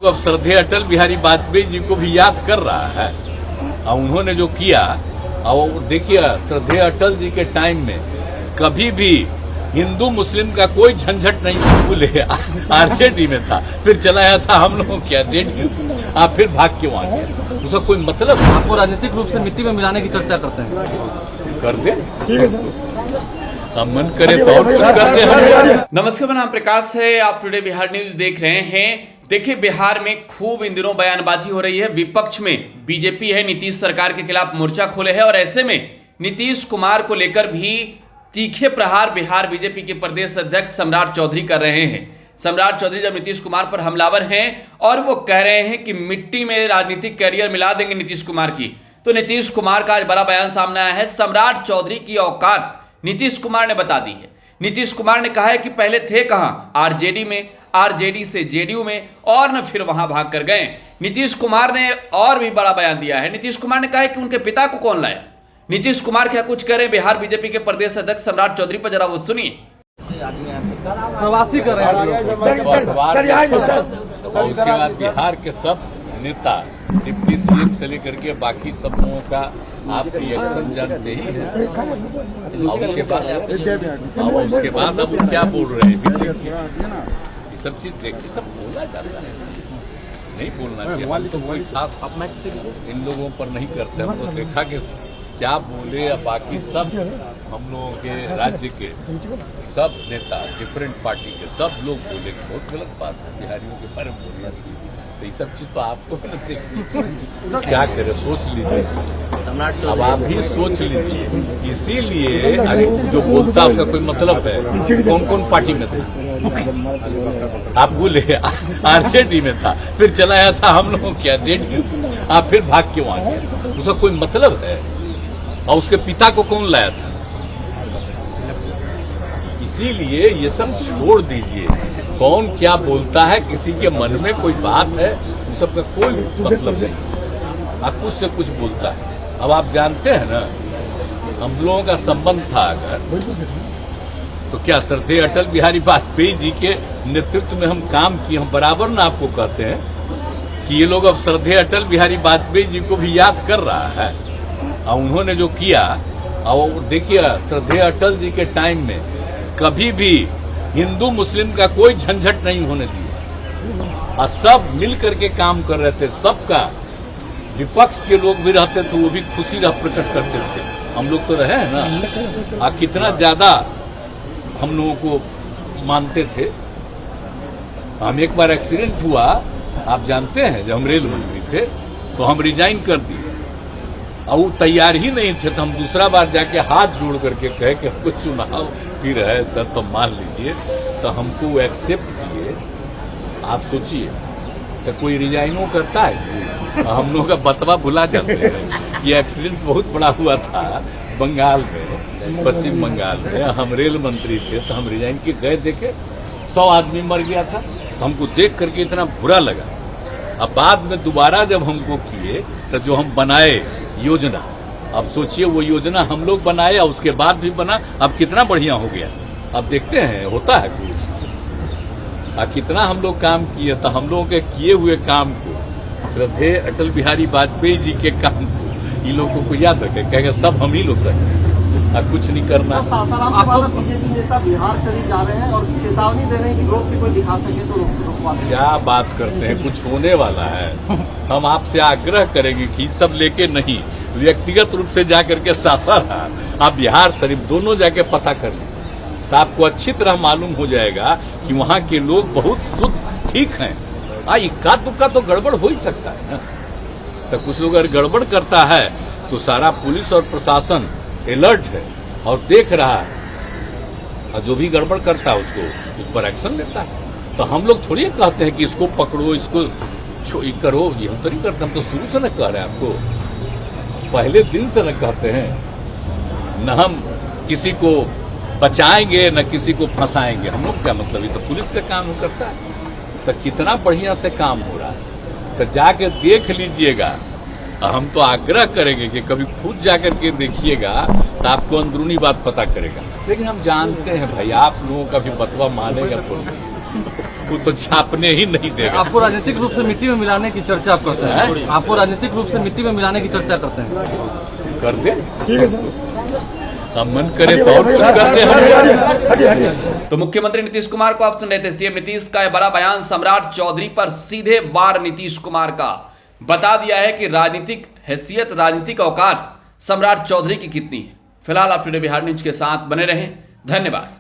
अब श्रद्धेय अटल बिहारी वाजपेयी जी को भी याद कर रहा है और उन्होंने जो किया, और देखिए श्रद्धेय अटल जी के टाइम में कभी भी हिंदू मुस्लिम का कोई झंझट नहीं भूले। आरजेडी में था, फिर चला आया था हम लोगों के जेडीयू, आप फिर भाग के वहां गए, उसका कोई मतलब। आपको राजनीतिक रूप से मिट्टी में मिलाने की चर्चा करते हैं, कर दे, हम मन करे तो और कुछ कर दे। नमस्कार, मेरा नाम प्रकाश है, आप टुडे बिहार न्यूज देख रहे हैं। देखिए, बिहार में खूब इन दिनों बयानबाजी हो रही है। विपक्ष में बीजेपी है, नीतीश सरकार के खिलाफ मोर्चा खोले है और ऐसे में नीतीश कुमार को लेकर भी तीखे प्रहार बिहार बीजेपी के प्रदेश अध्यक्ष सम्राट चौधरी कर रहे हैं। सम्राट चौधरी जब नीतीश कुमार पर हमलावर हैं और वो कह रहे हैं कि मिट्टी में राजनीतिक कैरियर मिला देंगे नीतीश कुमार की, तो नीतीश कुमार का आज बड़ा बयान सामने आया है। सम्राट चौधरी की औकात नीतीश कुमार ने बता दी है। नीतीश कुमार ने कहा है कि पहले थे कहां, आरजेडी में, आरजेडी से जेडीयू में, और न फिर वहां भाग कर गए। नीतीश कुमार ने और भी बड़ा बयान दिया है। नीतीश कुमार ने कहा है कि उनके पिता को कौन लाया। नीतीश कुमार क्या कुछ करें बिहार बीजेपी के प्रदेश अध्यक्ष सम्राट चौधरी पर, जरा वो सुनिए। प्रवासी कर रहे हैं और उसके बाद बिहार के सब नेता, डिप्टी सीएम से लेकर के बाकी सब लोगों का आप रिएक्शन जानते ही हैं। और उसके बाद अब क्या बोल रहे हैं भी देखिए, ये सब चीज देखिए, सब बोला जाता है, नहीं बोलना चाहिए। हम तो कोई खास इन लोगों पर नहीं करते। हमने देखा कि क्या बोले, या बाकी सब हम लोगों के राज्य के सब नेता, डिफरेंट पार्टी के सब लोग बोले, बहुत गलत बात है बिहारियों के बारे में बोलना चाहिए। तो ये सब चीज तो आपको क्या करे, सोच लीजिए, अब आप भी सोच लीजिए। इसीलिए जो बोलता है उसका कोई मतलब है। कौन कौन पार्टी में था आप बोले, आरजेडी में था, फिर चला आया था हम लोगों के जेडीयू, आप फिर भाग के वहां गए, उसका कोई मतलब है। और उसके पिता को कौन लाया था। इसीलिए ये सब छोड़ दीजिए। कौन क्या बोलता है, किसी के मन में कोई बात है, उस सबका कोई मतलब नहीं। आप कुछ से कुछ बोलता है। अब आप जानते हैं ना, हम लोगों का संबंध था अगर, तो क्या श्रद्धेय अटल बिहारी वाजपेयी जी के नेतृत्व में हम काम किए। हम बराबर ना आपको कहते हैं कि ये लोग अब श्रद्धेय अटल बिहारी वाजपेयी जी को भी याद कर रहा है और उन्होंने जो किया, और देखिए श्रद्धेय अटल जी के टाइम में कभी भी हिंदू मुस्लिम का कोई झंझट नहीं होने दिया और सब मिल करके काम कर रहे थे। सबका, विपक्ष के लोग भी रहते थे, वो भी खुशी का प्रकट करते थे। हम लोग तो रहे हैं ना, और कितना ज्यादा हम लोगों को मानते थे। हम एक बार एक्सीडेंट हुआ, आप जानते हैं, जब हम रेल मंत्री थे तो हम रिजाइन कर दिए और वो तैयार ही नहीं थे। तो हम दूसरा बार जाके हाथ जोड़ करके कहे कि हमको चुनाव फिर है सर, तो मान लीजिए, तो हमको वो एक्सेप्ट किए। आप सोचिए, तो कोई रिजाइनो करता है। हम लोगों का बतवा भुला जाते हैं कि एक्सीडेंट बहुत बड़ा हुआ था बंगाल में, पश्चिम बंगाल में। हम रेल मंत्री थे तो हम रिजाइन के गए, देखे 100 आदमी मर गया था। तो हमको देख करके इतना बुरा लगा। अब बाद में दोबारा जब हमको किए, तो जो हम बनाए योजना, अब सोचिए वो योजना हम लोग बनाए और उसके बाद भी बना, अब कितना बढ़िया हो गया। अब देखते हैं होता है कुछ, अब कितना हम लोग काम किए। तो हम लोगों के किए हुए काम को, श्रद्धेय अटल बिहारी वाजपेयी जी के काम को, इन लोगों को याद रखे, कहेगा सब हम ही लोग रखें, अब कुछ नहीं करना। बीजेपी नेता बिहार शरीफ जा रहे हैं और चेतावनी दे रहे हैं कि रोक कोई दिखा सके तो रोकवा दें। क्या बात करते हैं, कुछ होने वाला है। हम आपसे आग्रह करेंगे कि सब लेके नहीं, व्यक्तिगत रूप से जाकर के सासाराम, आप बिहार शरीफ दोनों जाके पता कर लें, तो आपको अच्छी तरह मालूम हो जाएगा कि वहां के लोग बहुत शुद्ध ठीक हैं। इक्का दुक्का तो गड़बड़ हो ही सकता है ना। तो कुछ लोग अगर गड़बड़ करता है तो सारा पुलिस और प्रशासन अलर्ट है और देख रहा है, और जो भी गड़बड़ करता है उसको उस पर एक्शन लेता है। तो हम लोग थोड़ी कहते हैं कि इसको पकड़ो, इसको करो, ये हम तो नहीं करते। हम तो शुरू से न कह रहे हैं आपको, पहले दिन से न कहते हैं, न हम किसी को बचाएंगे न किसी को फंसाएंगे। हम लोग क्या मतलब, ये तो पुलिस का काम करता है। तो कितना बढ़िया से काम हो रहा है, तो जाके देख लीजिएगा। हम तो आग्रह करेंगे कि कभी खुद जाकर के देखिएगा तो आपको अंदरूनी बात पता करेगा। लेकिन हम जानते हैं भाई, आप लोगों का भी बतवा मानेगा थोड़ी। वो तो छापने ही नहीं देगा। आपको राजनीतिक रूप से मिट्टी में मिलाने की चर्चा आप करते हैं? आपको राजनीतिक रूप से मिट्टी में मिलाने की चर्चा करते हैं? कर दे, ठीक है सर, हम मन करे तो और कुछ कर दे। तो मुख्यमंत्री नीतीश कुमार को आप सुन रहे थे। सीएम नीतीश का यह बड़ा बयान सम्राट चौधरी पर सीधे वार नीतीश कुमार का बता दिया है कि राजनीतिक हैसियत, राजनीतिक औकात सम्राट चौधरी की कितनी है। फिलहाल आप टुडे बिहार न्यूज के साथ बने रहें। धन्यवाद।